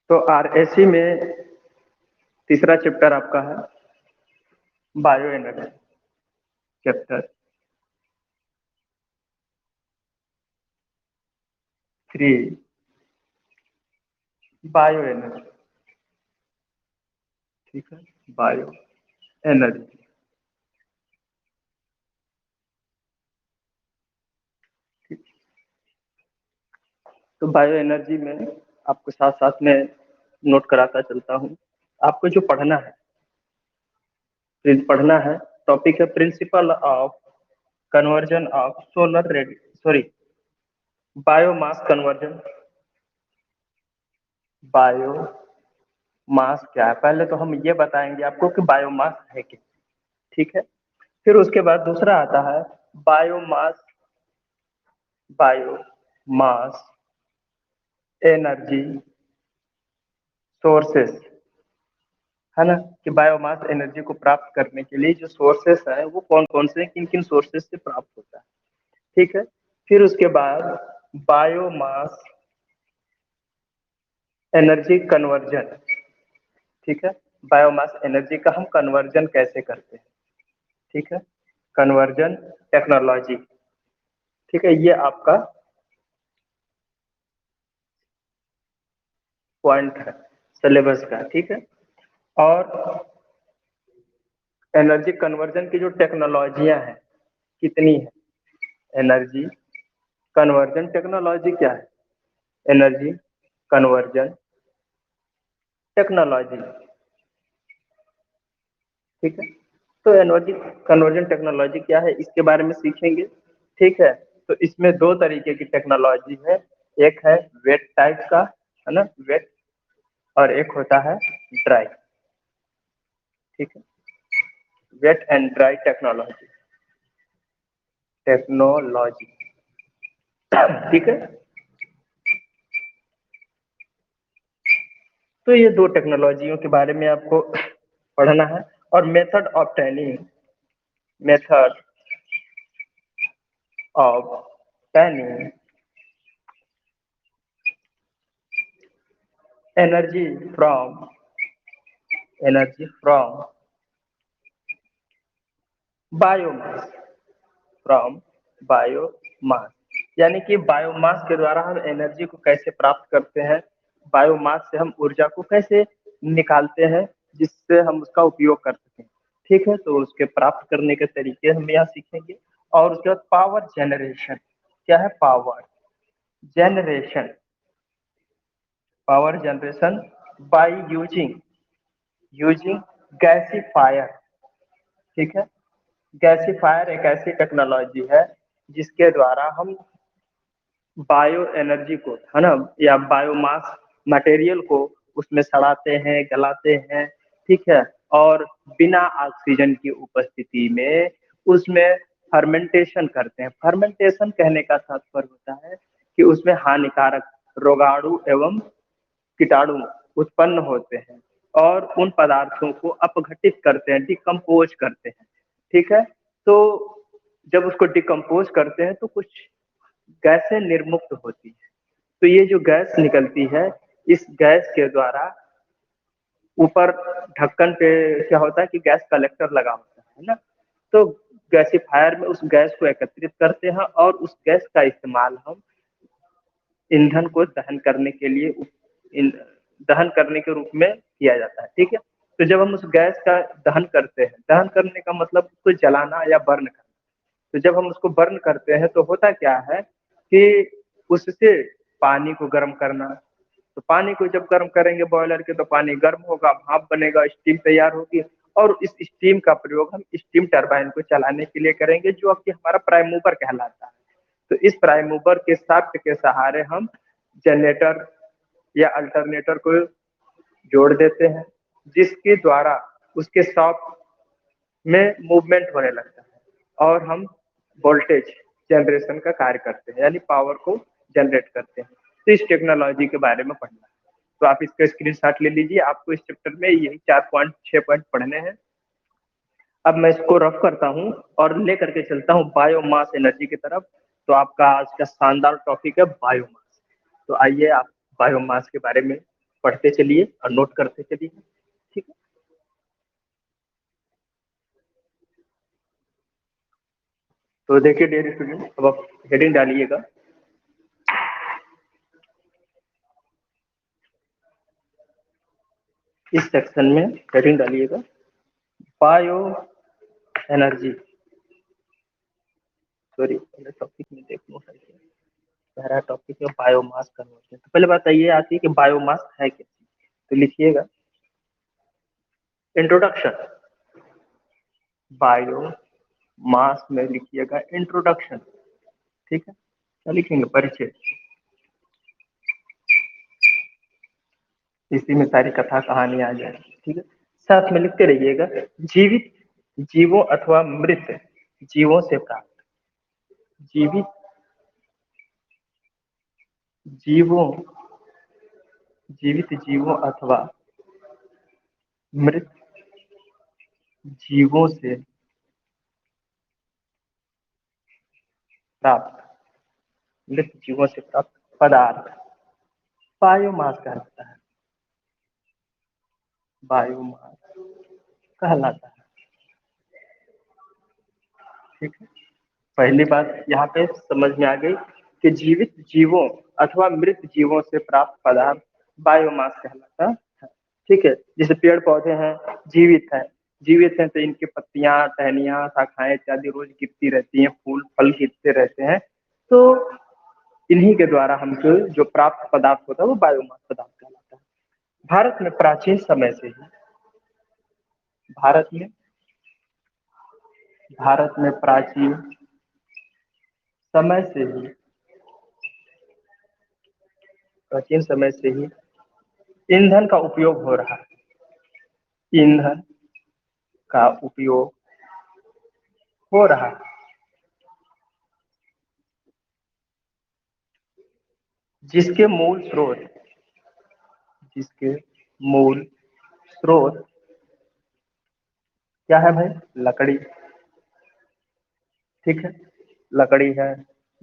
तो आरएसी में तीसरा चैप्टर आपका है bio energy chapter 3 bio energy. ठीक है, बायो एनर्जी। तो बायो एनर्जी में आपको साथ साथ में नोट कराता चलता हूँ। आपको जो पढ़ना है टॉपिक है principle of conversion of solar ready sorry biomass conversion. Biomass क्या है, पहले तो हम ये बताएंगे आपको कि बायोमास है क्या। ठीक है, फिर उसके बाद दूसरा आता है बायोमास एनर्जी सोर्सेस, है ना, कि बायोमास एनर्जी को प्राप्त करने के लिए जो सोर्सेस है वो कौन कौन से, किन किन सोर्सेस से प्राप्त होता है। ठीक है, फिर उसके बाद बायोमास एनर्जी कन्वर्जन। ठीक है, बायोमास एनर्जी का हम कन्वर्जन कैसे करते हैं। ठीक है, कन्वर्जन टेक्नोलॉजी। ठीक है, ये आपका पॉइंट है सिलेबस का। ठीक है, और एनर्जी कन्वर्जन की जो टेक्नोलॉजियां हैं कितनी है। एनर्जी कन्वर्जन टेक्नोलॉजी क्या है, एनर्जी कन्वर्जन टेक्नोलॉजी। ठीक है, तो एनर्जी कन्वर्जन टेक्नोलॉजी क्या है इसके बारे में सीखेंगे। ठीक है, तो इसमें दो तरीके की टेक्नोलॉजी है, एक है वेट टाइप का, है ना, वेट, और एक होता है ड्राई। ठीक है, वेट एंड ड्राई टेक्नोलॉजी। ठीक है, तो ये दो टेक्नोलॉजियों के बारे में आपको पढ़ना है। और method of turning energy from biomass biomass, यानी कि बायोमास के द्वारा हम एनर्जी को कैसे प्राप्त करते हैं, बायोमास से हम ऊर्जा को कैसे निकालते हैं जिससे हम उसका उपयोग कर सकें। ठीक है, तो उसके प्राप्त करने के तरीके हम यहाँ सीखेंगे। और उसके बाद पावर जनरेशन क्या है, generation power generation by using gasifier. ठीक है, गैसीफायर एक ऐसी टेक्नोलॉजी है जिसके द्वारा हम बायो एनर्जी को, है ना, या बायोमास मटेरियल को उसमें सड़ाते हैं, गलाते हैं। ठीक है, और बिना ऑक्सीजन की उपस्थिति में उसमें फर्मेंटेशन करते हैं। फर्मेंटेशन कहने का तात्पर्य होता है कि उसमें हानिकारक रोगाणु एवं कीटाणु उत्पन्न होते हैं और उन पदार्थों को अपघटित करते हैं, डिकम्पोज करते हैं। ठीक है, तो जब उसको डिकम्पोज करते हैं तो कुछ गैसें निर्मुक्त होती है। तो ये जो गैस निकलती है, इस गैस के द्वारा ऊपर ढक्कन पे क्या होता है कि गैस कलेक्टर लगा होता है ना, तो गैसीफायर में उस गैस को एकत्रित करते हैं और उस गैस का इस्तेमाल हम ईंधन को दहन करने के रूप में किया जाता है। ठीक है, तो जब हम उस गैस का दहन करते हैं, दहन करने का मतलब उसको जलाना या बर्न करना। तो जब हम उसको बर्न करते हैं तो होता क्या है कि उससे पानी को गर्म करना, तो पानी को जब गर्म करेंगे बॉयलर के तो पानी गर्म होगा, भाप बनेगा, स्टीम तैयार होगी, और इस स्टीम का प्रयोग हम स्टीम टरबाइन को चलाने के लिए करेंगे जो कि हमारा प्राइम मूवर कहलाता है। तो इस प्राइम मूवर के शाफ्ट के सहारे हम जनरेटर या अल्टरनेटर को जोड़ देते हैं जिसके द्वारा उसके शाफ्ट में मूवमेंट होने लगता है और हम वोल्टेज जनरेशन का कार्य करते हैं, यानी पावर को जनरेट करते हैं। तो इस टेक्नोलॉजी के बारे में पढ़ना है, तो आप इसका स्क्रीनशॉट ले लीजिए। आपको इस चैप्टर में यही 4 पॉइंट पढ़ने हैं। अब मैं इसको रफ करता हूँ और ले करके चलता हूँ बायोमास एनर्जी की तरफ। तो आपका आज का शानदार टॉपिक है बायोमास। तो आइए आप बायोमास के बारे में पढ़ते चलिए और नोट करते चलिए, ठीक है। तो देखिए डियर स्टूडेंट, अब आप हेडिंग डालिएगा। इस सेक्शन में हेडिंग डालिएगा बायो एनर्जी, सॉरी पहले टॉपिक में देख लो। पहला टॉपिक है बायोमास कन्वर्जन। तो पहले बात ये आती है कि बायोमास है क्या, तो लिखिएगा इंट्रोडक्शन। बायो मास में लिखिएगा इंट्रोडक्शन, ठीक है। क्या लिखेंगे, परिचय। इसी में सारी कथा कहानी आ जाएगी, ठीक है। साथ में लिखते रहिएगा जीवित जीवों अथवा मृत जीवों से प्राप्त, जीवित जीवों जीवित जीवों अथवा मृत जीवों से प्राप्त, मृत जीवों से प्राप्त पदार्थ बायोमास कहलाता है, बायोमास कहलाता है, ठीक है। पहली बात यहाँ पे समझ में आ गई कि जीवित जीवों अथवा मृत जीवों से प्राप्त पदार्थ बायोमास कहलाता है, ठीक है। जैसे पेड़ पौधे हैं, जीवित है, जीवित हैं तो इनकी पत्तियां, टहनियां, शाखाएं इत्यादि रोज गिरती रहती हैं, फूल फल गिरते रहते हैं, तो इन्हीं के द्वारा हमको जो प्राप्त पदार्थ होता है वो बायोमास पदार्थ कहलाता है। भारत में प्राचीन समय से ही भारत में भारत में प्राचीन समय से ही प्राचीन समय से ही ईंधन का उपयोग हो रहा है, ईंधन का उपयोग हो रहा है, जिसके मूल स्रोत जिसके मूल स्रोत क्या है भाई, लकड़ी, ठीक है। लकड़ी है,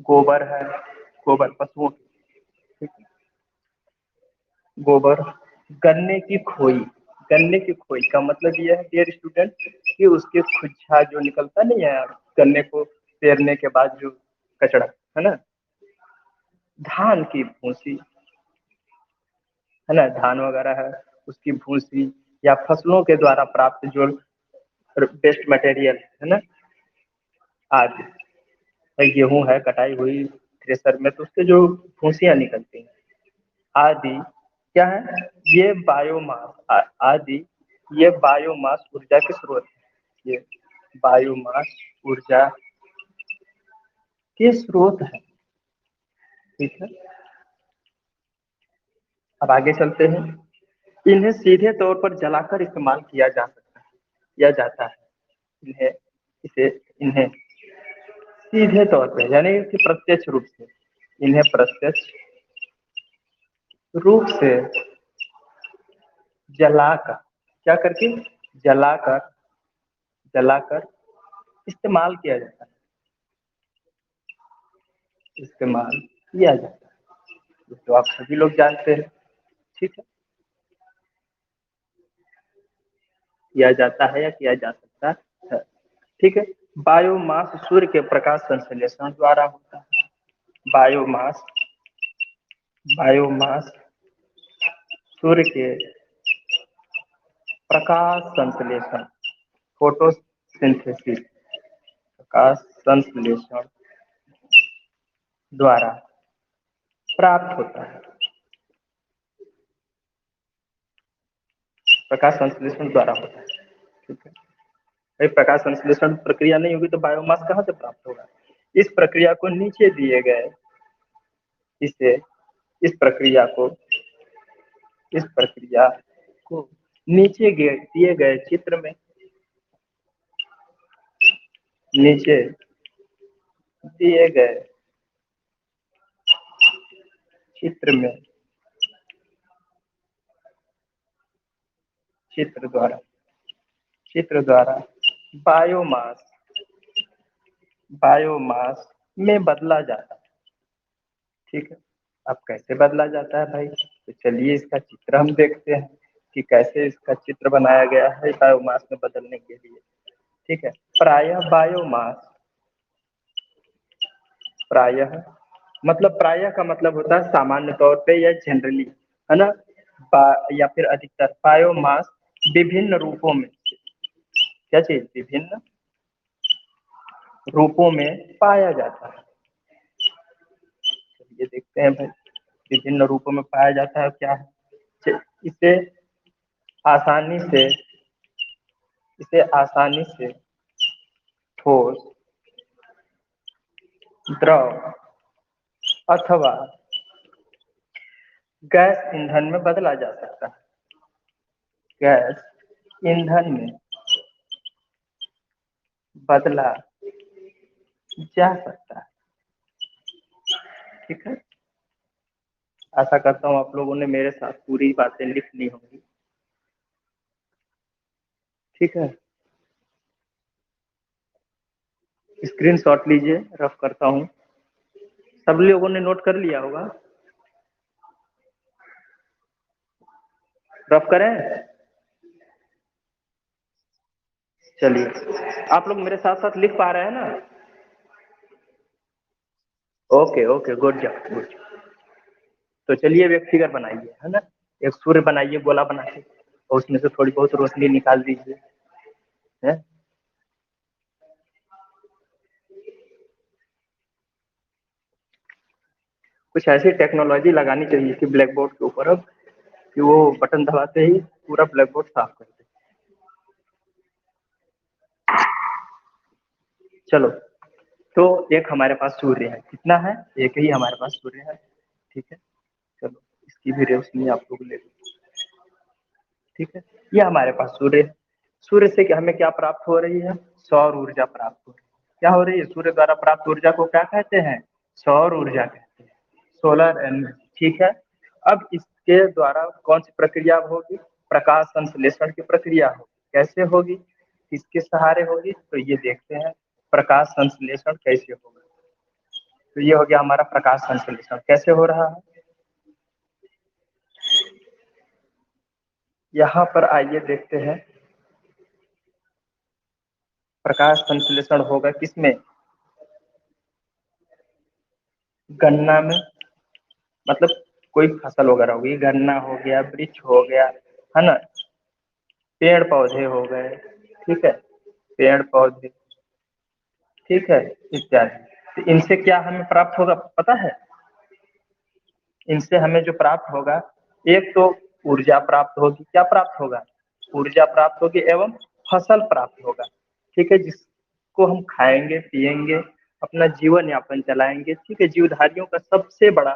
गोबर है, गोबर पशुओं की, ठीक है। गोबर, गन्ने की खोई, गन्ने की खोई का मतलब यह है डियर स्टूडेंट कि उसके खुच्छा जो निकलता नहीं है गन्ने को पेरने के बाद जो कचड़ा है ना, धान की भूसी है ना, धान वगैरह है उसकी भूसी, या फसलों के द्वारा प्राप्त जो वेस्ट मटेरियल है ना, आदि। गेहूं है कटाई हुई थ्रेसर में तो उसके जो भूसियां निकलती हैं आदि, क्या है ये बायोमास, आदि ये बायोमास ऊर्जा के स्रोत है, ये बायोमास ऊर्जा के स्रोत है, ठीक है। अब आगे चलते हैं। इन्हें सीधे तौर पर जलाकर इस्तेमाल किया जा सकता है, किया जाता है, इन्हें इसे इन्हें सीधे तौर पर यानी कि प्रत्यक्ष रूप से, इन्हें प्रत्यक्ष रूप से जलाकर, क्या करके, जलाकर जलाकर इस्तेमाल किया जाता है, इस्तेमाल किया जाता है, तो आप सभी लोग जानते हैं, ठीक है। किया जाता है या किया जा सकता है, ठीक है। बायोमास सूर्य के प्रकाश संश्लेषण द्वारा होता है, बायोमास बायोमास सूर्य के प्रकाश संश्लेषण, फोटोसिंथेसिस, प्रकाश संश्लेषण द्वारा प्राप्त होता है, प्रकाश संश्लेषण द्वारा होता है, ठीक है। भाई प्रकाश संश्लेषण प्रक्रिया नहीं होगी तो बायोमास कहाँ से प्राप्त होगा। इस प्रक्रिया को नीचे दिए गए इसे इस प्रक्रिया को इस प्रक्रिया को नीचे दिए गए चित्र में, नीचे दिए गए चित्र में चित्र द्वारा चित्र द्वारा बायोमास बायोमास में बदला जाता है, ठीक है। अब कैसे बदला जाता है भाई, तो चलिए इसका चित्र हम देखते हैं कि कैसे इसका चित्र बनाया गया है बायोमास में बदलने के लिए। ठीक है, प्रायः बायोमास, प्रायः मतलब प्रायः का मतलब होता है सामान्य तौर पे या जनरली, है ना, या फिर अधिकतर। बायोमास विभिन्न रूपों में, क्या चीज, विभिन्न रूपों में पाया जाता है। ये देखते हैं भाई, विभिन्न रूपों में पाया जाता है क्या है। इसे आसानी से, इसे आसानी से ठोस, द्रव अथवा गैस ईंधन में बदला जा सकता है। गैस ईंधन में बदला जा सकता है। ठीक है, आशा करता हूँ आप लोगों ने मेरे साथ पूरी बातें लिख ली होंगी। ठीक है, स्क्रीनशॉट लीजिए, रफ करता हूँ। सब लोगों ने नोट कर लिया होगा, रफ करें। चलिए, आप लोग मेरे साथ साथ लिख पा रहे हैं ना? Okay okay, good job, good. तो चलिए अब एक फिगर बनाइए, है ना, एक सूर्य बनाइए गोला बना के, और उसमें से थोड़ी बहुत रोशनी निकाल दीजिए, है। कुछ ऐसी टेक्नोलॉजी लगानी चाहिए कि ब्लैक बोर्ड के ऊपर अब कि वो बटन दबाते ही पूरा ब्लैक बोर्ड साफ कर दे। चलो, तो एक हमारे पास सूर्य है, कितना है, एक ही हमारे पास सूर्य है। ठीक है, चलो इसकी भी रोशनी आप लोग ले लो। ठीक है, ये हमारे पास सूर्य है। सूर्य से हमें क्या प्राप्त हो रही है, सौर ऊर्जा प्राप्त हो रही है। क्या हो रही है, सूर्य द्वारा प्राप्त ऊर्जा को क्या कहते हैं, सौर ऊर्जा कहते हैं, सोलर एनर्जी। ठीक है, अब इसके द्वारा कौन सी प्रक्रिया होगी, प्रकाश संश्लेषण की प्रक्रिया होगी। कैसे होगी, किसके सहारे होगी, तो ये देखते हैं प्रकाश संश्लेषण कैसे होगा। तो ये हो गया हमारा प्रकाश संश्लेषण, कैसे हो रहा है। यहाँ पर आइए देखते हैं, प्रकाश संश्लेषण होगा किसमें, गन्ना में, मतलब कोई फसल वगैरह होगी, गन्ना हो गया, वृक्ष हो गया, है ना, पेड़ पौधे हो गए। ठीक है, पेड़ पौधे, ठीक है, इत्यादि। तो इनसे क्या हमें प्राप्त होगा पता है, इनसे हमें जो प्राप्त होगा, एक तो ऊर्जा प्राप्त होगी, क्या प्राप्त होगा, ऊर्जा प्राप्त होगी, एवं फसल प्राप्त होगा। ठीक है, जिसको हम खाएंगे पिएंगे, अपना जीवन यापन चलाएंगे। ठीक है, जीवधारियों का सबसे बड़ा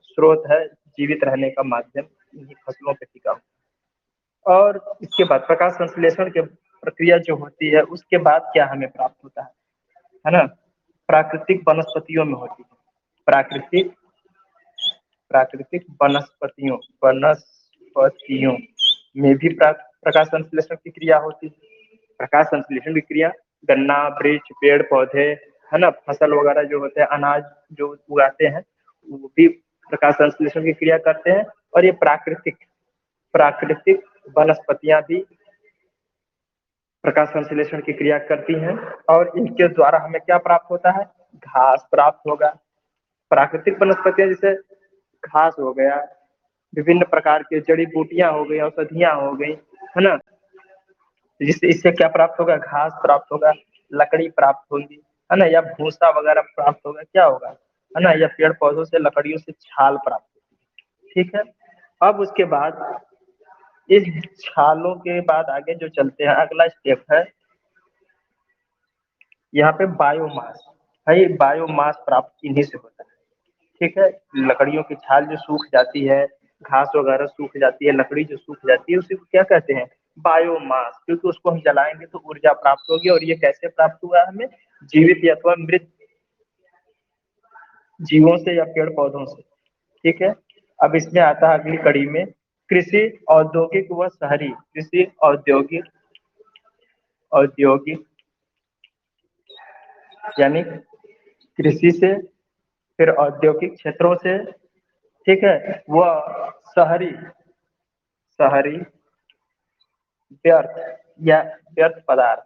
स्रोत है, जीवित रहने का माध्यम इन्हीं फसलों पे टिका हुआ। और इसके बाद प्रकाश संश्लेषण के प्रक्रिया जो होती है, उसके बाद क्या हमें प्राप्त होता है ना, प्राकृतिक वनस्पतियों में होती है, प्राकृतिक प्राकृतिक वनस्पतियों वनस्पतियों में भी प्रकाश संश्लेषण की क्रिया होती है। प्रकाश संश्लेषण की क्रिया, गन्ना, वृक्ष, पेड़ पौधे, है ना, फसल वगैरह जो होते हैं, अनाज जो उगाते हैं, वो भी प्रकाश संश्लेषण की क्रिया करते हैं। और ये प्राकृतिक प्राकृतिक वनस्पतियां भी प्रकाश संश्लेषण की क्रिया करती हैं। और इनके द्वारा हमें क्या प्राप्त होता है, घास प्राप्त होगा। प्राकृतिक वनस्पतियां जैसे घास हो गया, विभिन्न प्रकार के जड़ी बूटियां हो गई, औषधियां हो गई, है ना, जिससे इससे क्या प्राप्त होगा, घास प्राप्त होगा, लकड़ी प्राप्त होगी, है ना, या भूसा वगैरह प्राप्त होगा, क्या होगा, है ना, या पेड़ पौधों से लकड़ियों से छाल प्राप्त होगी। ठीक है, अब उसके बाद इस छालों के बाद आगे जो चलते हैं, अगला स्टेप है यहाँ पे बायोमास है। बायोमास प्राप्त इन्हीं से होता है। ठीक है, लकड़ियों की छाल जो सूख जाती है, घास वगैरह सूख जाती है, लकड़ी जो सूख जाती है, उसी को क्या कहते हैं, बायोमास। क्योंकि उसको हम जलाएंगे तो ऊर्जा प्राप्त होगी। और ये कैसे प्राप्त हुआ हमें, जीवित या अथवा मृत जीवों से या पेड़ पौधों से। ठीक है, अब इसमें आता है अगली कड़ी में, कृषि औद्योगिक व शहरी, कृषि औद्योगिक, औद्योगिक यानी कृषि से, फिर औद्योगिक क्षेत्रों से, ठीक है, वह शहरी शहरी व्यर्थ या व्यर्थ पदार्थ,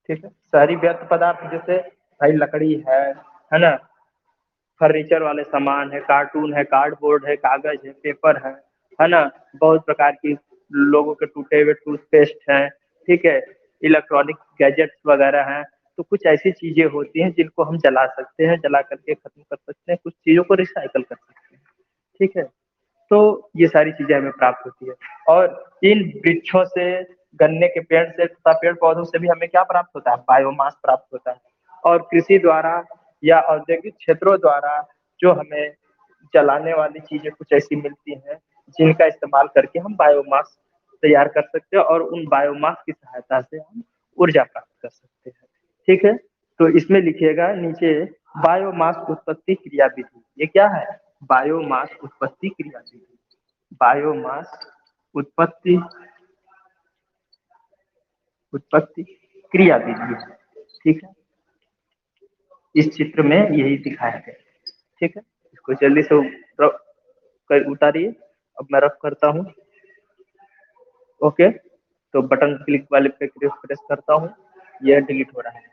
ठीक है। शहरी व्यर्थ पदार्थ जैसे भाई लकड़ी है ना, फर्नीचर वाले सामान है, कार्टून है, कार्डबोर्ड है, कागज है ना, बहुत प्रकार की लोगों के टूटे हुए टूथपेस्ट हैं, ठीक है, इलेक्ट्रॉनिक गैजेट्स वगैरह हैं। तो कुछ ऐसी चीजें होती हैं जिनको हम जला सकते हैं, जला करके खत्म कर सकते हैं, कुछ चीजों को रिसाइकल कर सकते हैं, ठीक है। तो ये सारी चीजें हमें प्राप्त होती है। और इन वृक्षों से, गन्ने के पेड़ से तथा पेड़ पौधों से भी हमें क्या प्राप्त होता है, बायोमास प्राप्त होता है। और कृषि द्वारा या औद्योगिक क्षेत्रों द्वारा जो हमें जलाने वाली चीजें कुछ ऐसी मिलती हैं जिनका इस्तेमाल करके हम बायोमास तैयार कर सकते हैं और उन बायोमास की सहायता से हम ऊर्जा प्राप्त कर सकते हैं, ठीक है। तो इसमें लिखिएगा नीचे बायोमास उत्पत्ति क्रिया विधि। ये क्या है, बायोमास उत्पत्ति क्रिया विधि, बायोमास उत्पत्ति उत्पत्ति क्रिया विधि, ठीक है। इस चित्र में यही दिखाया गया, ठीक है। इसको जल्दी से उतारिए। अब मैं रफ करता हूँ, ओके। तो बटन क्लिक वाले पे प्रेस करता हूँ, यह डिलीट हो रहा है।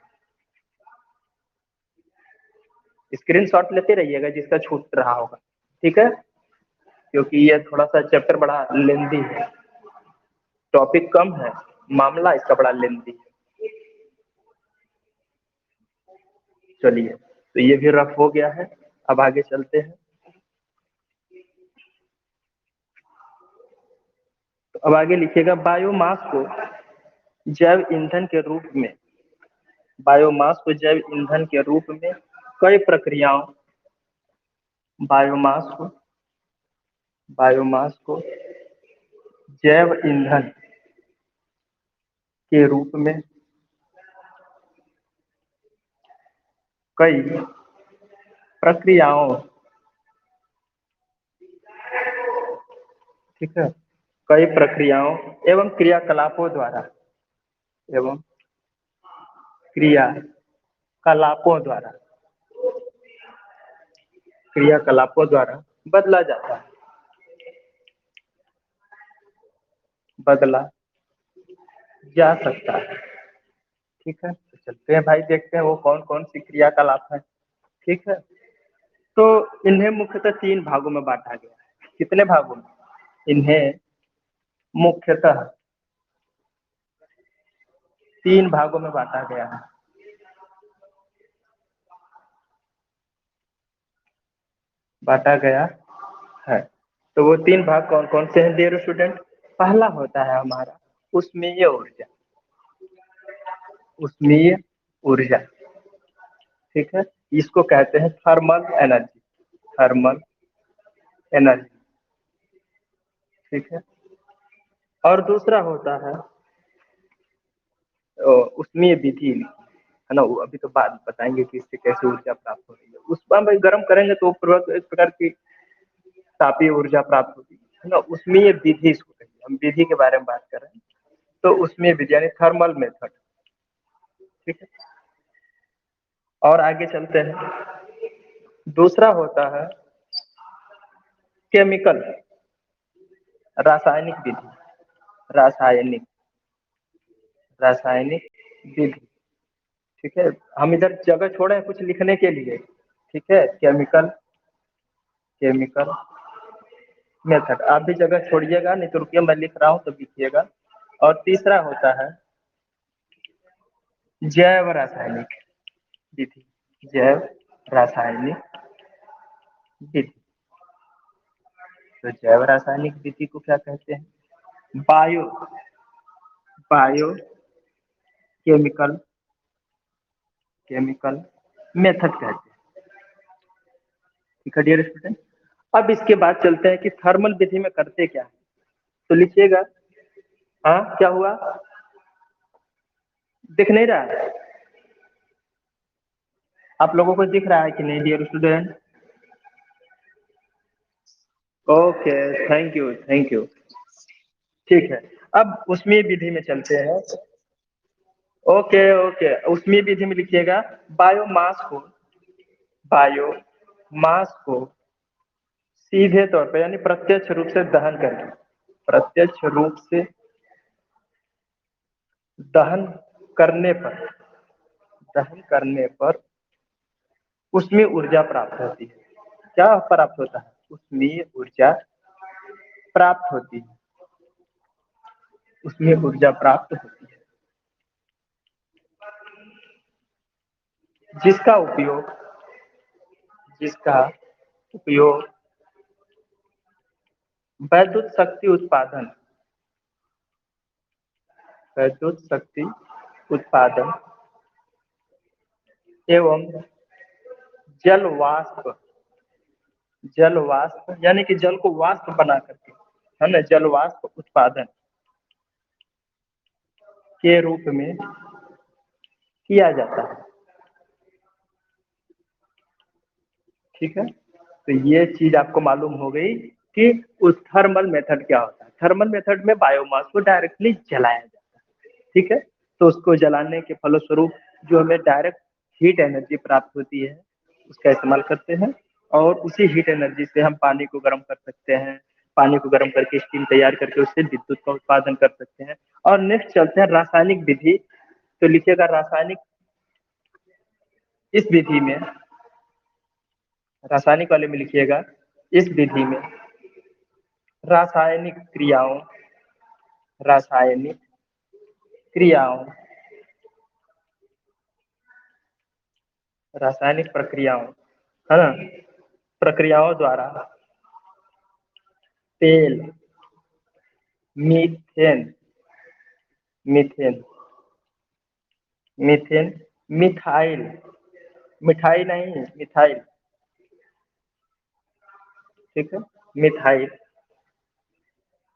स्क्रीनशॉट लेते रहिएगा जिसका छूट रहा होगा, ठीक है, क्योंकि ये थोड़ा सा चैप्टर बड़ा लेंदी है, टॉपिक कम है, मामला इसका बड़ा लेंदी है। चलिए, तो ये भी रफ हो गया है। अब आगे चलते हैं। तो अब आगे लिखिएगा बायोमास को जैव ईंधन के रूप में, बायोमास को जैव ईंधन के रूप में कई प्रक्रियाओं, बायोमास को बायोमास को जैव ईंधन के रूप में कई प्रक्रियाओं, ठीक है, कई प्रक्रियाओं एवं क्रियाकलापों द्वारा, एवं क्रियाकलापों द्वारा, क्रियाकलापों द्वारा बदला जाता है, बदला जा सकता है, ठीक है। तो चलते हैं भाई, देखते हैं वो कौन कौन सी क्रियाकलाप है, ठीक है। तो इन्हें मुख्यतः 3 भागों में बांटा गया है। कितने भागों में, इन्हें मुख्यतः 3 भागों में बांटा गया है। बांटा गया है। तो वो 3 भाग कौन कौन से हैं डियर स्टूडेंट। पहला होता है हमारा उष्मीय ऊर्जा, उष्मीय ऊर्जा, ठीक है। इसको कहते हैं थर्मल एनर्जी, थर्मल एनर्जी, ठीक है। और दूसरा होता है उष्मीय विधि, है ना, वो अभी तो बाद बताएंगे कि इससे कैसे ऊर्जा प्राप्त हो रही है। उस पर भाई गर्म करेंगे तो एक प्रकार की तापीय ऊर्जा प्राप्त होती है ना। उष्मीय विधि इसको कहिए, हम विधि के बारे में बात कर रहे हैं। तो उष्मीय विधि यानी थर्मल मेथड, ठीक है। और आगे चलते हैं। दूसरा होता है केमिकल, रासायनिक विधि, रासायनिक रासायनिक विधि, ठीक है। हम इधर जगह छोड़े हैं कुछ लिखने के लिए, ठीक है। केमिकल, केमिकल मेथड, आप भी जगह छोड़िएगा, नहीं तो रुकिए मैं लिख रहा हूँ तो लिखिएगा। और तीसरा होता है जैव रासायनिक विधि, जैव रासायनिक विधि। तो जैव रासायनिक विधि को क्या कहते हैं, bio bio chemical, chemical method कहते हैं, ठीक है डियर स्टूडेंट। अब इसके बाद चलते हैं कि थर्मल विधि में करते क्या है। तो लिखिएगा, हाँ क्या हुआ, दिख नहीं रहा है आप लोगों को, दिख रहा है कि नहीं dear student. Okay, thank you thank you, ठीक है। अब उसमें विधि में चलते हैं। ओके ओके, उसमें विधि में लिखिएगा बायोमास को, बायोमास को सीधे तौर पर यानी प्रत्यक्ष रूप से दहन करके, प्रत्यक्ष रूप से दहन करने पर, दहन करने पर उसमें ऊर्जा प्राप्त होती है। क्या प्राप्त होता है? उसमें ऊर्जा प्राप्त होती है, उसमें ऊर्जा प्राप्त होती है, जिसका उपयोग, जिसका उपयोग वैद्युत शक्ति उत्पादन, वैद्युत शक्ति उत्पादन एवं जल वाष्प, जल वाष्प यानी कि जल को वाष्प बना करके, है ना, जल वाष्प उत्पादन के रूप में किया जाता है। ठीक है, तो ये चीज आपको मालूम हो गई कि उस थर्मल मेथड क्या होता है। थर्मल मेथड में बायोमास को डायरेक्टली जलाया जाता है। ठीक है, तो उसको जलाने के फलस्वरूप जो हमें डायरेक्ट हीट एनर्जी प्राप्त होती है उसका इस्तेमाल करते हैं, और उसी हीट एनर्जी से हम पानी को गर्म कर सकते हैं, पानी को गर्म करके स्टीम तैयार करके उससे विद्युत का उत्पादन कर सकते हैं। और नेक्स्ट चलते हैं रासायनिक विधि। तो लिखिएगा रासायनिक, इस विधि में, रासायनिक वाले में लिखिएगा, इस विधि में रासायनिक क्रियाओं, रासायनिक क्रियाओं, रासायनिक प्रक्रियाओं, है ना, प्रक्रियाओं द्वारा तेल, मीथेन, मीथेन, मीथेन, मिथाइल, मिठाई नहीं, मिथाइल, ठीक है, methyl,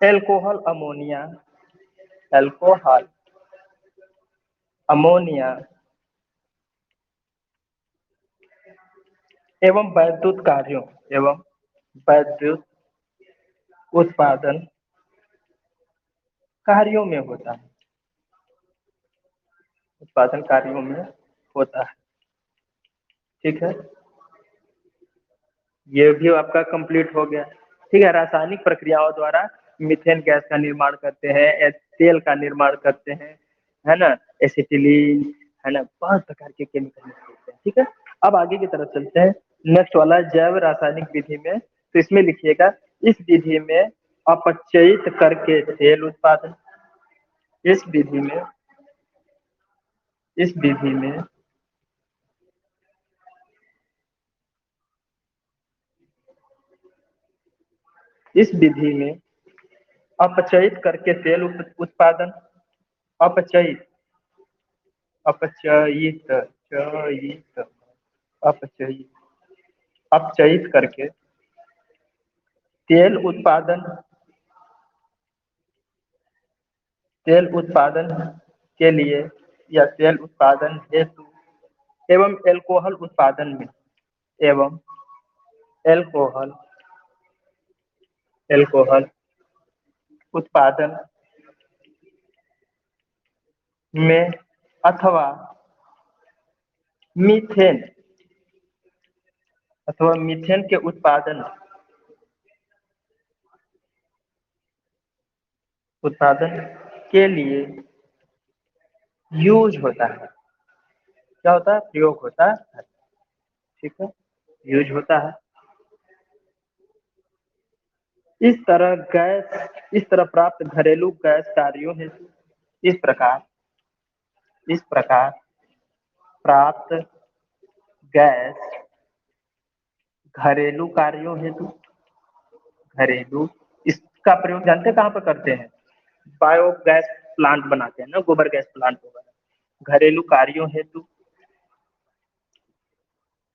alcohol ammonia, alcohol ammonia एवं वैद्युत कार्यों, एवं वैद्युत उत्पादन कार्यों में होता है, उत्पादन कार्यों में होता है। ठीक है, ये भी आपका कंप्लीट हो गया। ठीक है, रासायनिक प्रक्रियाओं द्वारा मीथेन गैस का निर्माण करते हैं, तेल का निर्माण करते हैं, है ना, एसिटिलीन, है ना, बहुत प्रकार के केमिकल निकलते हैं। ठीक है, अब आगे की तरफ चलते हैं। नेक्स्ट वाला जैव रासायनिक विधि में, तो इसमें लिखिएगा, इस विधि में अपचयित करके तेल उत्पादन, इस विधि में, इस विधि में इस विधि में अपचयित करके तेल उत्पादन, अपचयित, अपचयित, चयित, अपचयित, अपचयित करके तेल उत्पादन, तेल उत्पादन के लिए या तेल उत्पादन हेतु एवं एल्कोहल उत्पादन में, एवं एल्कोहल, एल्कोहल उत्पादन में, अथवा मीथेन, अथवा मीथेन के उत्पादन, उत्पादन के लिए यूज होता है। क्या होता है? प्रयोग होता है। ठीक है, यूज होता है। इस तरह गैस, इस तरह प्राप्त घरेलू गैस कार्यों हेतु, इस प्रकार, इस प्रकार प्राप्त गैस घरेलू कार्यों हेतु, घरेलू, इसका प्रयोग जानते हैं कहाँ पर करते हैं? बायोगैस प्लांट बनाते हैं ना, गोबर गैस प्लांट वगैरह, घरेलू कार्यों हेतु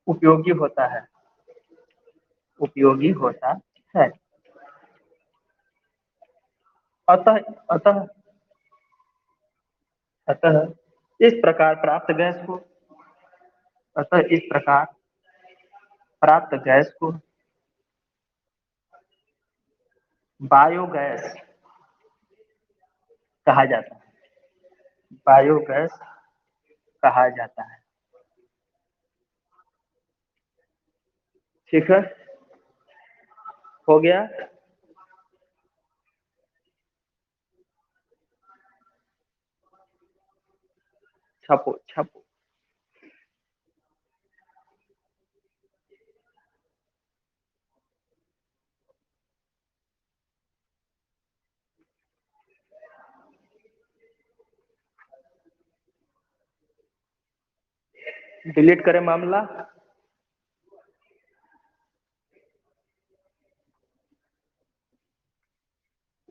उपयोगी होता है, उपयोगी होता है। अतः, अतः, अतः इस प्रकार प्राप्त गैस को, अतः इस प्रकार प्राप्त गैस को बायोगैस कहा जाता है, बायोगैस कहा जाता है। ठीक है, हो गया? छापो छापो। डिलीट करें मामला?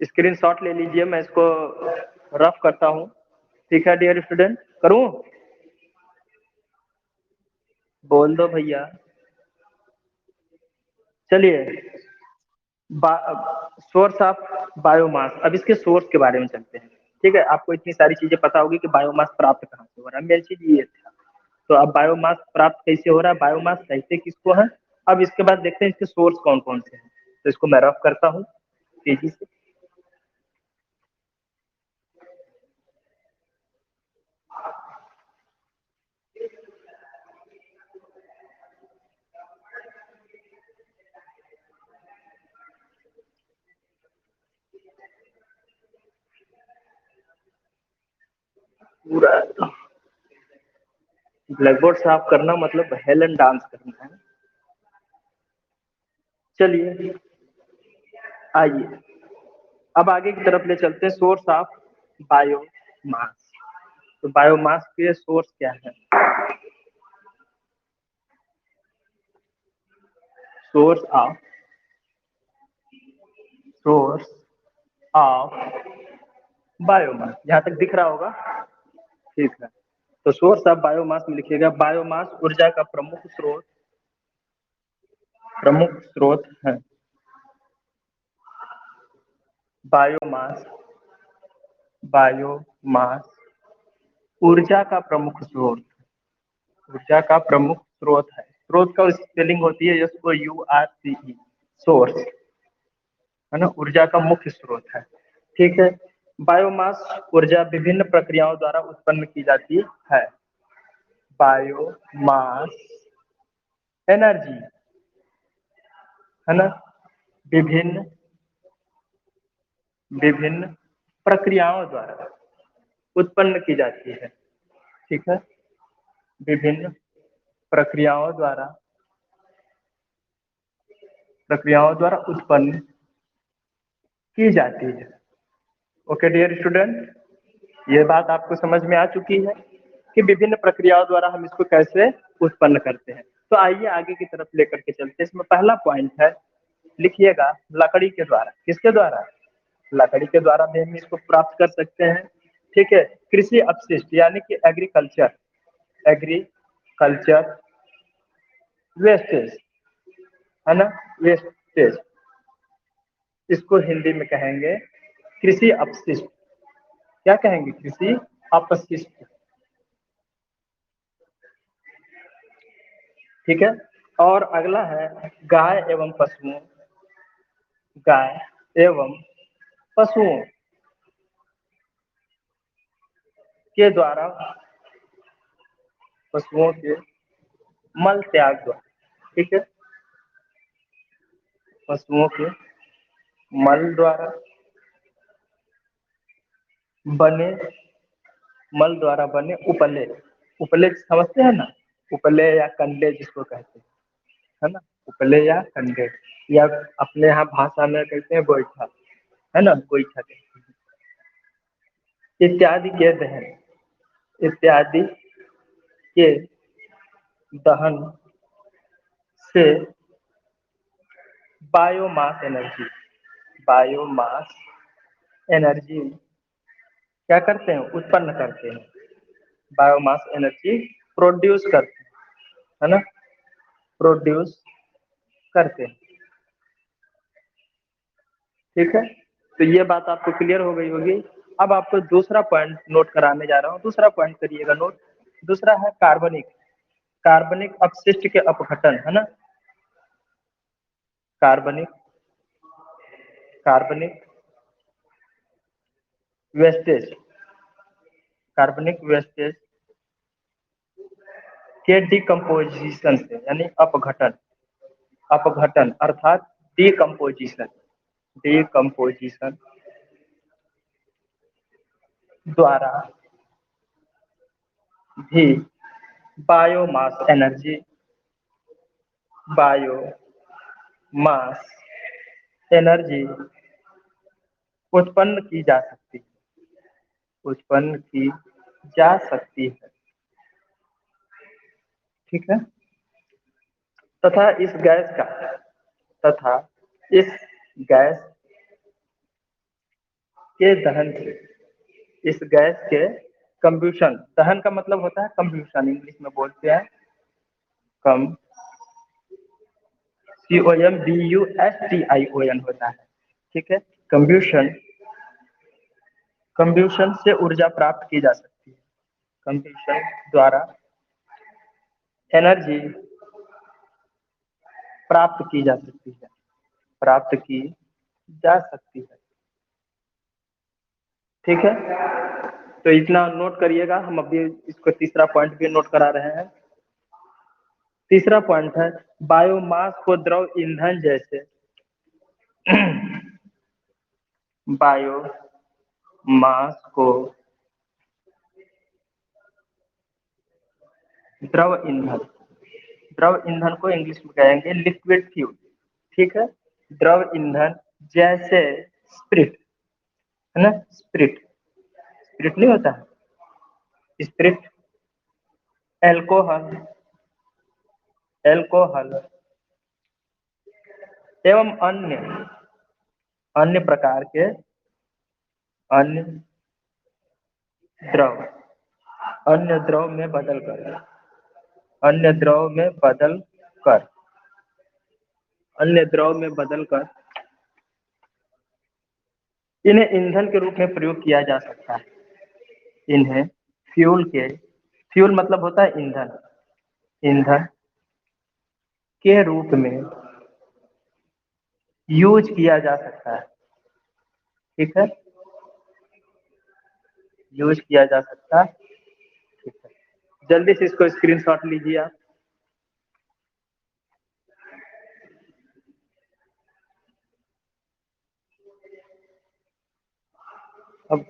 स्क्रीनशॉट ले लीजिए, मैं इसको रफ करता हूँ। ठीक है डियर स्टूडेंट, करूँ? बोल दो भैया। चलिए, सोर्स ऑफ बायोमास। अब इसके सोर्स के बारे में चलते हैं। ठीक है, आपको इतनी सारी चीजें पता होगी कि बायोमास प्राप्त कहाँ से हो रहा है, मेन चीज ये था। तो अब बायोमास प्राप्त कैसे हो रहा है, बायोमास कहते किसको है? अब इसके बाद देखते हैं इसके सोर्स कौन कौन से हैं। तो इसको मैं रफ करता हूँ तेजी से। पूरा ब्लैक बोर्ड साफ करना मतलब हेलन डांस करना है। चलिए आइए, अब आगे की तरफ ले चलते हैं। Source of biomass. तो बायोमास के सोर्स क्या है? Source of source of biomass, यहाँ तक दिख रहा होगा? ठीक है, तो सोर्स ऑफ बायोमास में लिखिएगा बायोमास ऊर्जा का प्रमुख स्रोत है। बायोमास बायोमास ऊर्जा का प्रमुख स्रोत, ऊर्जा का प्रमुख स्रोत है। स्रोत का स्पेलिंग होती है SOURCE, सोर्स, है ना, ऊर्जा का मुख्य स्रोत है। ठीक है, बायोमास ऊर्जा विभिन्न प्रक्रियाओं द्वारा उत्पन्न की जाती है। बायोमास एनर्जी, है ना, विभिन्न विभिन्न प्रक्रियाओं द्वारा उत्पन्न की जाती है। ठीक है, विभिन्न प्रक्रियाओं द्वारा उत्पन्न की जाती है। ओके डियर स्टूडेंट, ये बात आपको समझ में आ चुकी है कि विभिन्न प्रक्रियाओं द्वारा हम इसको कैसे उत्पन्न करते हैं। तो आइए आगे की तरफ लेकर के चलते हैं। इसमें पहला पॉइंट है, लिखिएगा लकड़ी के द्वारा। किसके द्वारा? लकड़ी के द्वारा भी हम इसको प्राप्त कर सकते हैं। ठीक है, कृषि अपशिष्ट यानी कि एग्रीकल्चर वेस्टेज, है ना, वेस्टेज, इसको हिंदी में कहेंगे कृषि अपशिष्ट। क्या कहेंगे? कृषि अपशिष्ट। ठीक है, और अगला है गाय एवं पशुओं के द्वारा, पशुओं के मल त्याग द्वारा। ठीक है, पशुओं के मल द्वारा बने उपले, उपले समझते हैं ना, उपले या कंडे जिसको कहते हैं, है ना, उपले या कंडे, या अपने यहाँ भाषा में कहते हैं गोईठा, है ना, गोईठा कहते हैं। इत्यादि के दहन से बायोमास एनर्जी बायोमास एनर्जी क्या करते हैं? उत्पन्न करते हैं। बायोमास एनर्जी प्रोड्यूस करते हैं, है ना, प्रोड्यूस करते हैं। ठीक है, तो ये बात आपको क्लियर हो गई होगी। अब आपको दूसरा पॉइंट नोट कराने जा रहा हूँ। दूसरा पॉइंट करिएगा नोट। दूसरा है कार्बनिक अपशिष्ट के अपघटन, है ना, कार्बनिक कार्बनिक वेस्टेज कार्बनिक वेस्टेज के डिकम्पोजिशन से, यानी अपघटन अर्थात डिकम्पोजिशन डिकम्पोजिशन द्वारा भी बायोमास एनर्जी उत्पन्न की जा सकती उत्पन्न की जा सकती है। ठीक है। तथा इस गैस का तथा इस गैस के दहन से इस गैस के कंब्यूशन, दहन का मतलब होता है कंब्यूशन, इंग्लिश में बोलते हैं कम COMBUSTION होता है। ठीक है। कंब्यूशन कंब्यूशन से ऊर्जा प्राप्त की जा सकती है। कंब्यूशन द्वारा एनर्जी प्राप्त की जा सकती है प्राप्त की जा सकती है। ठीक है। तो इतना नोट करिएगा। हम अभी इसको तीसरा पॉइंट भी नोट करा रहे हैं। तीसरा पॉइंट है बायोमास को द्रव ईंधन जैसे बायोमास को द्रव ईंधन को इंग्लिश में कहेंगे लिक्विड फ्यूल। ठीक है। द्रव ईंधन जैसे स्प्रिट है ना, स्प्रिट नहीं होता है, स्प्रिट एल्कोहल एवं अन्य प्रकार के अन्य द्रव अन्य द्रव में बदल कर इन्हें ईंधन के रूप में प्रयोग किया जा सकता है। इन्हें फ्यूल मतलब होता है ईंधन के रूप में यूज किया जा सकता है। ठीक है। यूज किया जा सकता है। ठीक है। जल्दी से इसको स्क्रीनशॉट लीजिए आप। अब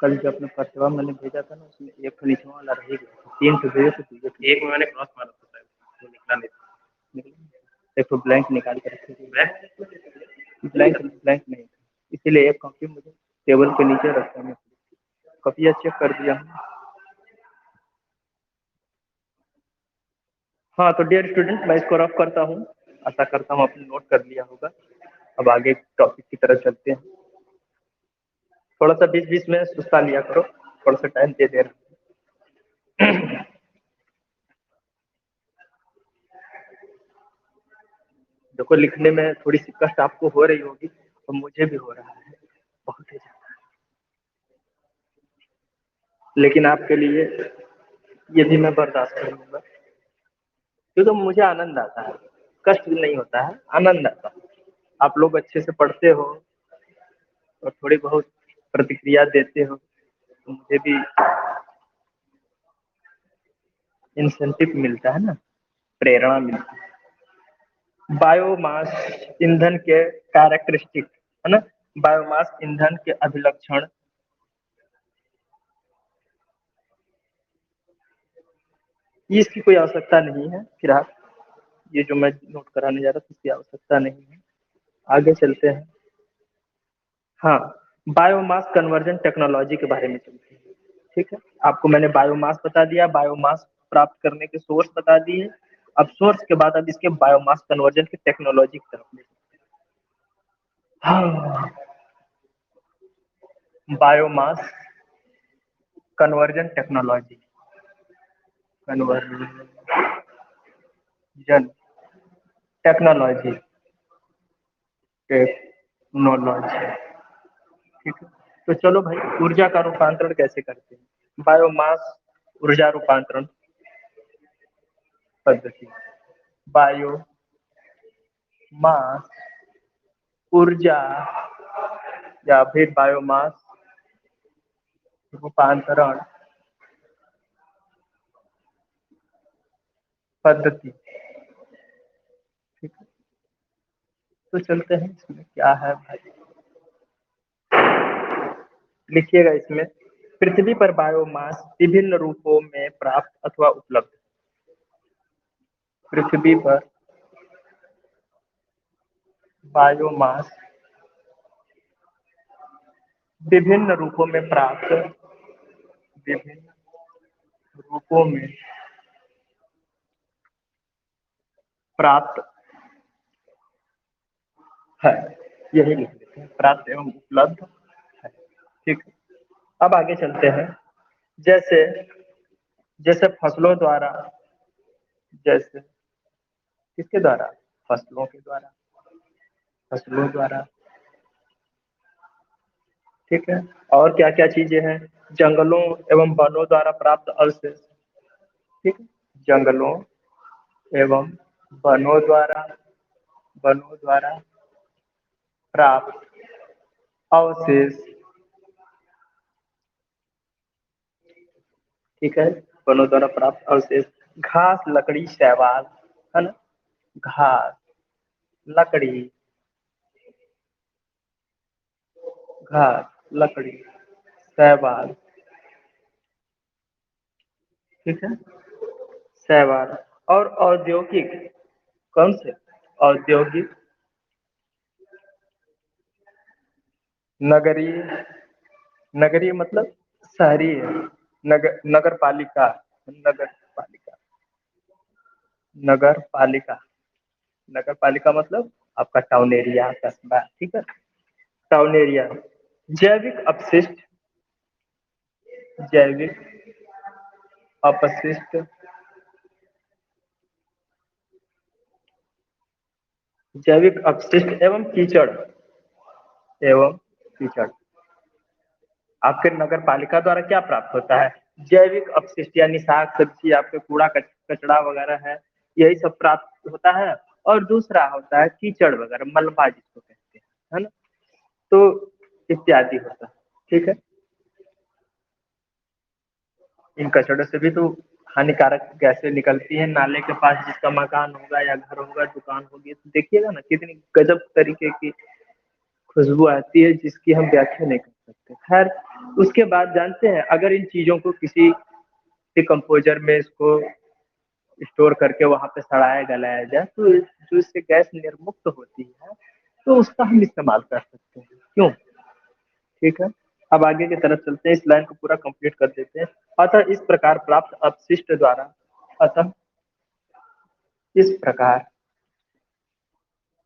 कल जो अपने परचवा मैंने भेजा था ना, उसमें एक निचवा वाला रह गया, 3 तो भेजे थे, एक में मैंने क्रॉस मारा था, वो निकला नहीं। एक तो ब्लैंक निकाल कर रखे, ब्लैंक नहीं, इसीलिए एक कॉपी मुझे टेबल के नीचे रखा है। कॉपियाँ चेक कर दिया हूँ। हाँ, तो डियर स्टूडेंट, मैं इसको रफ करता हूँ। आशा करता हूँ आपने नोट कर लिया होगा। अब आगे टॉपिक की तरफ चलते हैं। थोड़ा सा बीच में सुस्ता लिया करो, थोड़ा सा टाइम दे रहा। देखो, लिखने में थोड़ी सी कष्ट आपको हो रही होगी, तो मुझे भी हो रहा है बहुत ही ज्यादा, लेकिन आपके लिए ये भी मैं बर्दाश्त कर लूंगा, क्योंकि मुझे आनंद आता है, कष्ट नहीं होता है, आनंद आता है। आप लोग अच्छे से पढ़ते हो और थोड़ी बहुत प्रतिक्रिया देते हो, तो मुझे भी इंसेंटिव मिलता है ना, प्रेरणा मिलती है। बायोमास ईंधन के कैरेक्टरिस्टिक है ना, बायोमास ईंधन के अभिलक्षण। इसकी कोई आवश्यकता नहीं है फिलहाल, ये जो मैं नोट कराने जा रहा था इसकी आवश्यकता नहीं है। आगे चलते हैं। हाँ, बायोमास कन्वर्जन टेक्नोलॉजी के बारे में चलते हैं। ठीक है। आपको मैंने बायोमास बता दिया, बायोमास प्राप्त करने के सोर्स बता दिए। अब सोर्स के बाद अब इसके बायोमास कन्वर्जन की टेक्नोलॉजी की तरफ ले। हाँ, biomass conversion conversion technology technology. ठीक है। तो चलो भाई, ऊर्जा का रूपांतरण कैसे करते हैं। बायोमास ऊर्जा रूपांतरण पद्धति। बायोमास ऊर्जा या फिर बायोमास रूपांतरण पद्धति। ठीक है, तो चलते हैं इसमें क्या है भाई, लिखिएगा इसमें। पृथ्वी पर बायोमास विभिन्न रूपों में प्राप्त अथवा उपलब्ध। पृथ्वी पर बायोमास विभिन्न रूपों में प्राप्त, विभिन्न रूपों में प्राप्त है, यही लिख देते हैं, प्राप्त एवं उपलब्ध है। ठीक है, अब आगे चलते हैं। जैसे जैसे फसलों द्वारा, जैसे किसके द्वारा, फसलों के द्वारा, फसलों द्वारा। ठीक है, और क्या क्या चीजें हैं, जंगलों एवं वनों द्वारा प्राप्त अवशेष। ठीक है, जंगलों एवं वनों द्वारा, वनों द्वारा प्राप्त अवशेष। ठीक है, वनों द्वारा प्राप्त अवशेष, घास लकड़ी शैवाल, है ना, घास लकड़ी, घास लकड़ी शैवाल। ठीक है, शैवाल। और औद्योगिक, कौन से, औद्योगिक, नगरीय, नगरीय मतलब शहरी है, नगर पालिका, नगर पालिका, नगर पालिका, नगर पालिका मतलब आपका टाउन एरिया, कस्बा। ठीक है, टाउन एरिया। जैविक अपशिष्ट, जैविक अपशिष्ट, जैविक अपशिष्ट एवं कीचड़, एवं कीचड़। आपके नगर पालिका द्वारा क्या प्राप्त होता है, जैविक अपशिष्ट यानी साग सब्जी, आपके कूड़ा कचड़ा वगैरह है, यही सब प्राप्त होता है। और दूसरा होता है कीचड़ वगैरह, मलबा जिसको कहते हैं, है ना, तो इत्यादि होता है। ठीक है, इन कचड़ों से भी तो हानिकारक गैसें निकलती है। नाले के पास जिसका मकान होगा या घर होगा, दुकान होगी, तो देखिएगा ना कितनी गजब तरीके की खुशबू आती है, जिसकी हम व्याख्या नहीं कर सकते। खैर, उसके बाद जानते हैं, अगर इन चीजों को किसी डिकम्पोजर में इसको स्टोर करके वहां पे सड़ाया गलाया जाए, तो जो इससे गैस निर्मुक्त होती है, तो उसका हम इस्तेमाल कर सकते हैं। क्यों? ठीक है, अब आगे की तरफ चलते हैं, इस लाइन को पूरा कंप्लीट कर देते हैं। अतः इस प्रकार प्राप्त अपशिष्ट द्वारा, अतः इस प्रकार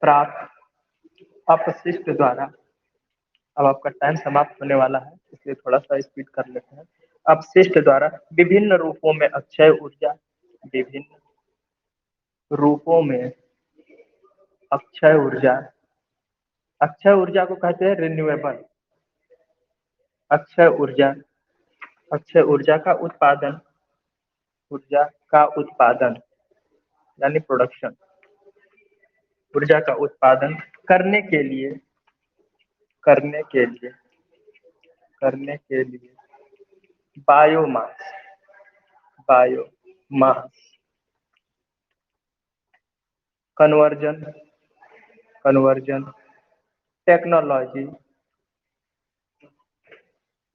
प्राप्त अपशिष्ट द्वारा, अब आपका टाइम समाप्त होने वाला है, इसलिए थोड़ा सा स्पीड कर लेते हैं। अपशिष्ट द्वारा विभिन्न रूपों में अक्षय ऊर्जा, विभिन्न रूपों में अक्षय ऊर्जा, अक्षय ऊर्जा को कहते हैं रिन्यूएबल, अक्षय ऊर्जा, अक्षय ऊर्जा का उत्पादन, ऊर्जा का उत्पादन यानी प्रोडक्शन, ऊर्जा का उत्पादन करने के लिए, करने के लिए, करने के लिए biomass, biomass conversion, conversion technology,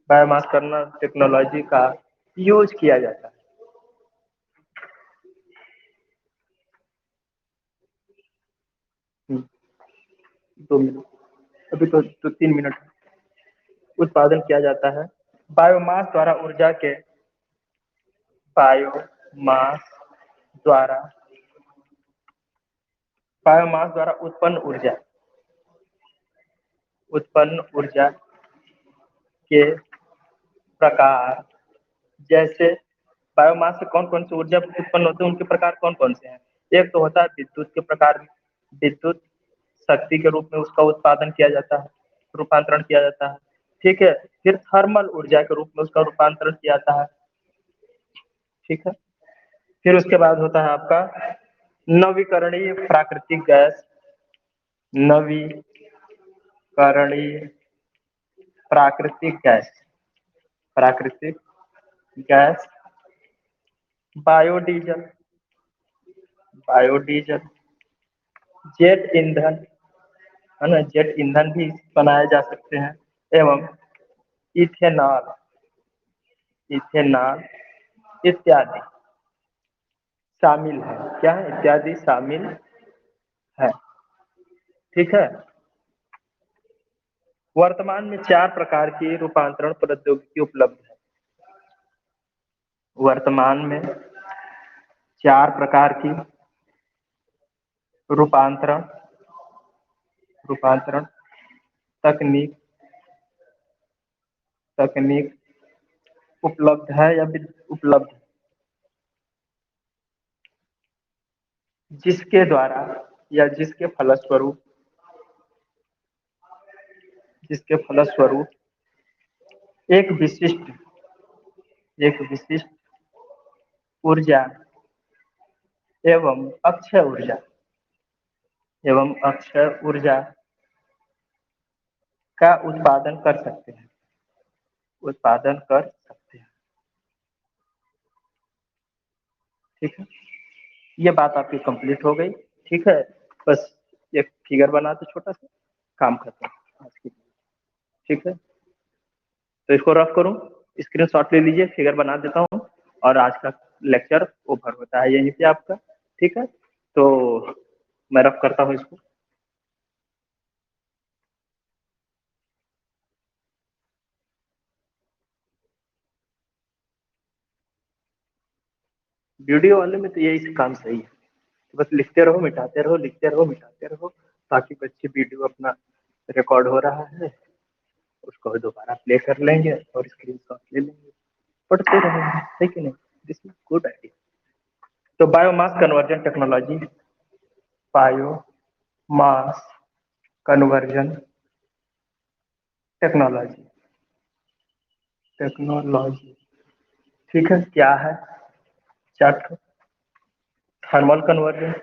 biomass करना टेक्नोलॉजी का यूज किया जाता है। 2 मिनट, अभी तो 3 मिनट उत्पादन किया जाता है। बायोमास द्वारा ऊर्जा के, बायोमास द्वारा, बायोमास द्वारा उत्पन्न ऊर्जा, उत्पन्न ऊर्जा के प्रकार, जैसे बायोमास से कौन कौन सी ऊर्जा उत्पन्न होती है, उनके प्रकार कौन कौन से हैं। एक तो होता है विद्युत के प्रकार, विद्युत शक्ति के रूप में उसका उत्पादन किया जाता है, रूपांतरण किया जाता है। ठीक है, फिर थर्मल ऊर्जा के रूप में उसका रूपांतरण किया जाता है। ठीक है, फिर उसके बाद होता है आपका नवीकरणीय प्राकृतिक गैस, नवीकरणीय प्राकृतिक गैस, प्राकृतिक गैस, बायोडीजल, बायोडीजल, जेट ईंधन है ना, जेट ईंधन भी बनाए जा सकते हैं, एवं इथेनॉल, इथेनॉल इत्यादि शामिल है। क्या है? इत्यादि शामिल है। ठीक है। वर्तमान में 4 प्रकार की रूपांतरण प्रौद्योगिकी उपलब्ध है। वर्तमान में 4 प्रकार की रूपांतरण रूपांतरण तकनीक तकनीक उपलब्ध है या उपलब्ध है, जिसके द्वारा या जिसके फलस्वरूप एक विशिष्ट ऊर्जा एवं अक्षय ऊर्जा का उत्पादन कर सकते हैं। ठीक है, ये बात आपकी कंप्लीट हो गई। ठीक है, बस एक फिगर बना दो, छोटा सा काम खत्म आज की। ठीक है, तो इसको रफ करूं, स्क्रीनशॉट ले लीजिए, फिगर बना देता हूं और आज का लेक्चर ओवर होता है यहीं पे आपका। ठीक है, तो मैं रफ करता हूं इसको। वीडियो वाले में तो यही काम सही है, तो बस लिखते रहो, मिटाते रहो, लिखते रहो, मिटाते रहो, ताकि बच्चे वीडियो अपना रिकॉर्ड हो रहा है उसको दोबारा प्ले कर लेंगे और स्क्रीनशॉट ले लेंगे, पढ़ते रहेंगे। है कि नहीं? This is good idea. तो biomass conversion technology, biomass conversion technology. ठीक है, क्या है? Chapter thermal conversion.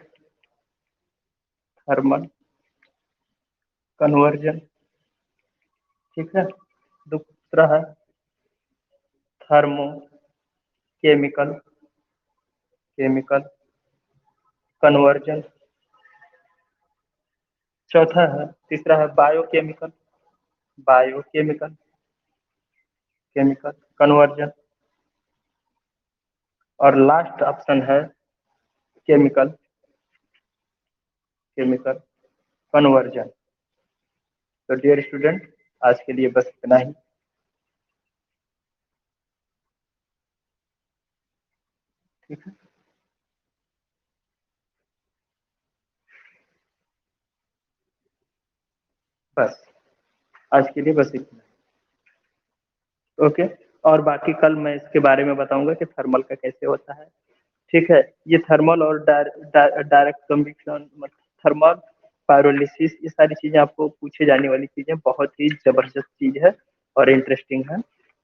ठीक है, दूसरा है थर्मो केमिकल कन्वर्जन। तीसरा है बायोकेमिकल कन्वर्जन। और लास्ट ऑप्शन है केमिकल कन्वर्जन। तो डियर स्टूडेंट, आज के लिए बस इतना ही। ठीक है, बस आज के लिए बस इतना। ओके, और बाकी कल मैं इसके बारे में बताऊंगा कि थर्मल का कैसे होता है। ठीक है, ये थर्मल और डायरेक्ट कम्बशन, थर्मल पायरोलिसिस, ये सारी चीजें आपको पूछे जाने वाली चीजें, बहुत ही जबरदस्त चीज है और इंटरेस्टिंग है।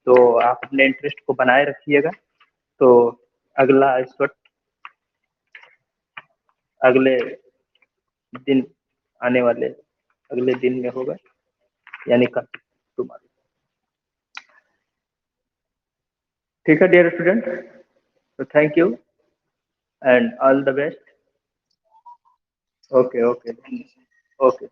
तो आप अपने इंटरेस्ट को बनाए रखिएगा। तो अगला इस वक्त अगले दिन आने वाले अगले दिन में होगा, यानी कल टुमारो। ठीक है डियर स्टूडेंट, तो thank you and all the best. Okay okay okay.